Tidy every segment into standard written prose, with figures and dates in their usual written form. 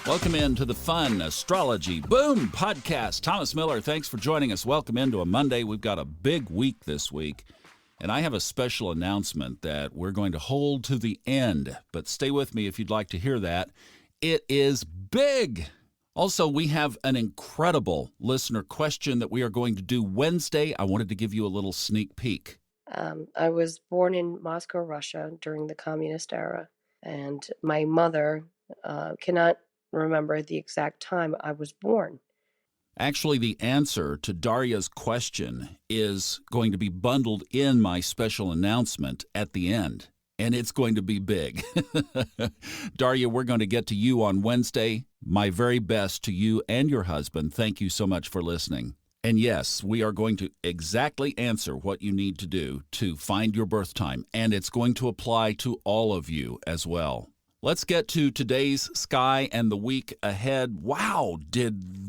Welcome into the fun Astrology Boom podcast. Thomas Miller, thanks for joining us. Welcome into a Monday. We've got a big week this week, and I have a special announcement that we're going to hold to the end, but stay with me if you'd like to hear that. It is big. Also, we have an incredible listener question that we are going to do Wednesday. I wanted to give you a little sneak peek. I was born in Moscow, Russia during the communist era, and my mother cannot remember the exact time I was born. Actually, the answer to Daria's question is going to be bundled in my special announcement at the end, and it's going to be big. Daria, we're going to get to you on Wednesday. My very best to you and your husband. Thank you so much for listening. And yes, we are going to exactly answer what you need to do to find your birth time, and it's going to apply to all of you as well. Let's get to today's sky and the week ahead. Wow,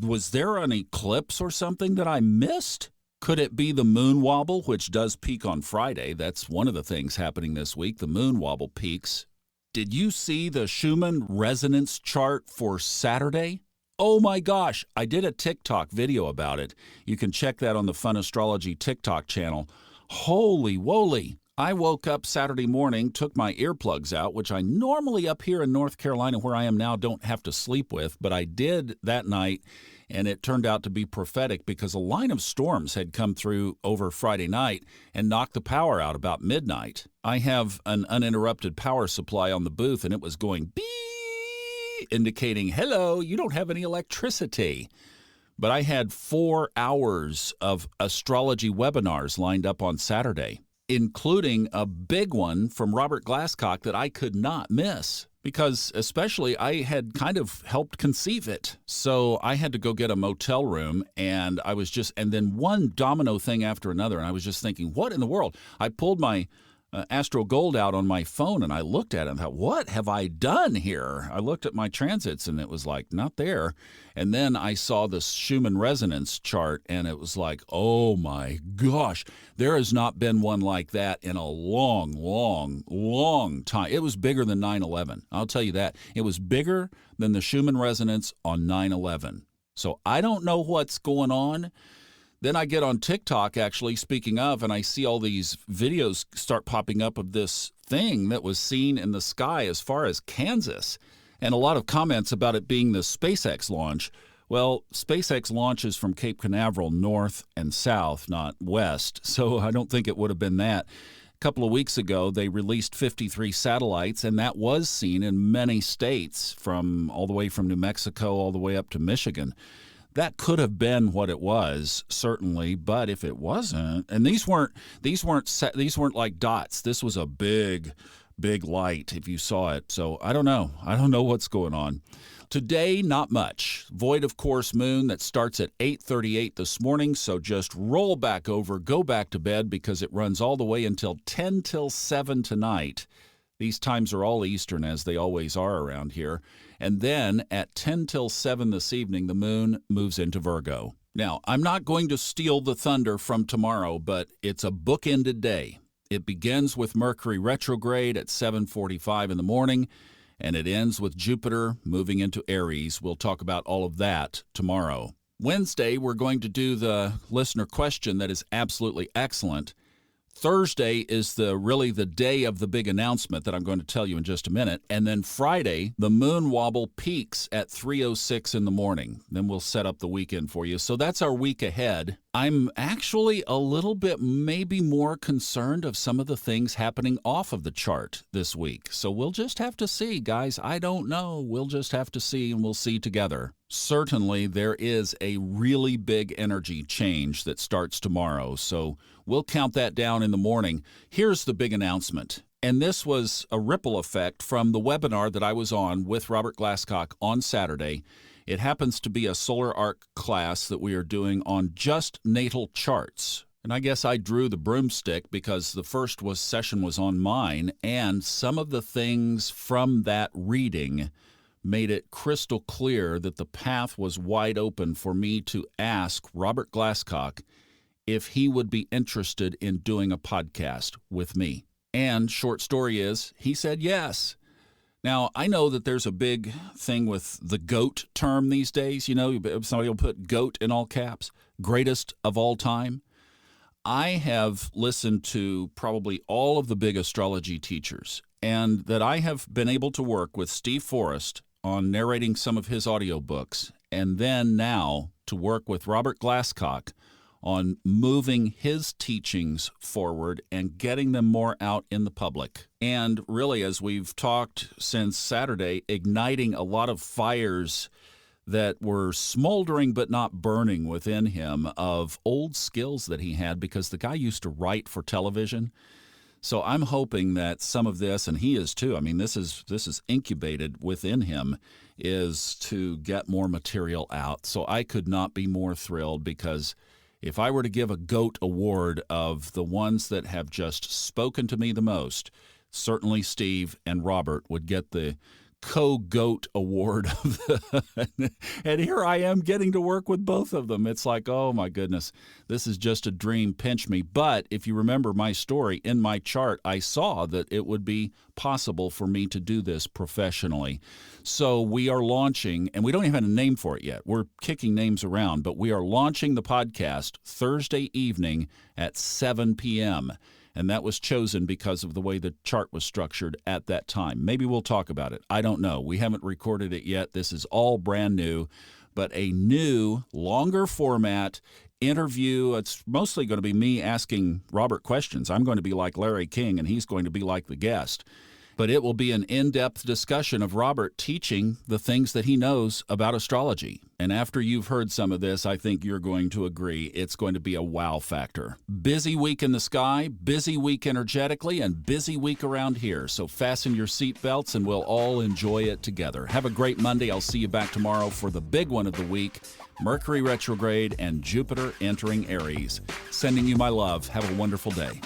was there an eclipse or something that I missed? Could it be the moon wobble, which does peak on Friday? That's one of the things happening this week. The moon wobble peaks. Did you see the Schumann resonance chart for Saturday? Oh my gosh, I did a TikTok video about it. You can check that on the Fun Astrology TikTok channel. Holy woly. I woke up Saturday morning, took my earplugs out, which I normally up here in North Carolina where I am now don't have to sleep with, but I did that night, and it turned out to be prophetic because a line of storms had come through over Friday night and knocked the power out about midnight. I have an uninterrupted power supply on the booth, and it was going beep, indicating, hello, you don't have any electricity. But I had 4 hours of astrology webinars lined up on Saturday, including a big one from Robert Glasscock that I could not miss because especially I had kind of helped conceive it. So I had to go get a motel room, and and then one domino thing after another, and I was just thinking, what in the world? I pulled my Astro Gold out on my phone, and I looked at it and thought, what have I done here? I looked at my transits, and it was like, not there. And then I saw the Schumann resonance chart, and it was like, oh my gosh, there has not been one like that in a long, long, long time. It was bigger than 9/11. I'll tell you that. It was bigger than the Schumann resonance on 9/11. So I don't know what's going on. Then I get on TikTok, actually, speaking of, and I see all these videos start popping up of this thing that was seen in the sky as far as Kansas, and a lot of comments about it being the SpaceX launch. Well, SpaceX launches from Cape Canaveral north and south, not west, so I don't think it would have been that. A couple of weeks ago, they released 53 satellites, and that was seen in many states, from all the way from New Mexico all the way up to Michigan. That could have been what it was, certainly, but if it wasn't, and these weren't like dots. This was a big light if you saw it. So I don't know. I don't know what's going on. Today, not much. Void of course moon that starts at 8:38 this morning, so just roll back over, go back to bed because it runs all the way until 10 till 7 tonight. These times are all Eastern, as they always are around here. And then at 10 till 7 this evening, the moon moves into Virgo. Now, I'm not going to steal the thunder from tomorrow, but it's a bookended day. It begins with Mercury retrograde at 7:45 in the morning, and it ends with Jupiter moving into Aries. We'll talk about all of that tomorrow. Wednesday, we're going to do the listener question that is absolutely excellent. Thursday is really the day of the big announcement that I'm going to tell you in just a minute. And then Friday, the moon wobble peaks at 3:06 in the morning. Then we'll set up the weekend for you. So that's our week ahead. I'm actually a little bit maybe more concerned of some of the things happening off of the chart this week. So we'll just have to see, guys. I don't know. We'll just have to see, and we'll see together. Certainly, there is a really big energy change that starts tomorrow, so we'll count that down in the morning. Here's the big announcement, and this was a ripple effect from the webinar that I was on with Robert Glasscock on Saturday. It happens to be a solar arc class that we are doing on just natal charts. And I guess I drew the broomstick because the first session was on mine, and some of the things from that reading made it crystal clear that the path was wide open for me to ask Robert Glasscock if he would be interested in doing a podcast with me. And short story is, he said yes. Now, I know that there's a big thing with the GOAT term these days. You know, somebody will put GOAT in all caps, greatest of all time. I have listened to probably all of the big astrology teachers, and that I have been able to work with Steve Forrest on narrating some of his audiobooks, and then now to work with Robert Glasscock on moving his teachings forward and getting them more out in the public. And really, as we've talked since Saturday, igniting a lot of fires that were smoldering but not burning within him of old skills that he had, because the guy used to write for television. So I'm hoping that some of this, and he is too, I mean, this is incubated within him, is to get more material out. So I could not be more thrilled, because if I were to give a GOAT award of the ones that have just spoken to me the most, certainly Steve and Robert would get the co-GOAT award. And here I am getting to work with both of them. It's like, oh my goodness, this is just a dream. Pinch me. But if you remember my story, in my chart, I saw that it would be possible for me to do this professionally. So we are launching, and we don't even have a name for it yet. We're kicking names around, but we are launching the podcast Thursday evening at 7 p.m., and that was chosen because of the way the chart was structured at that time. Maybe we'll talk about it. I don't know. We haven't recorded it yet. This is all brand new, but a new, longer format interview. It's mostly going to be me asking Robert questions. I'm going to be like Larry King, and he's going to be like the guest. But it will be an in-depth discussion of Robert teaching the things that he knows about astrology. And after you've heard some of this, I think you're going to agree it's going to be a wow factor. Busy week in the sky, busy week energetically, and busy week around here. So fasten your seatbelts and we'll all enjoy it together. Have a great Monday. I'll see you back tomorrow for the big one of the week, Mercury retrograde and Jupiter entering Aries. Sending you my love. Have a wonderful day.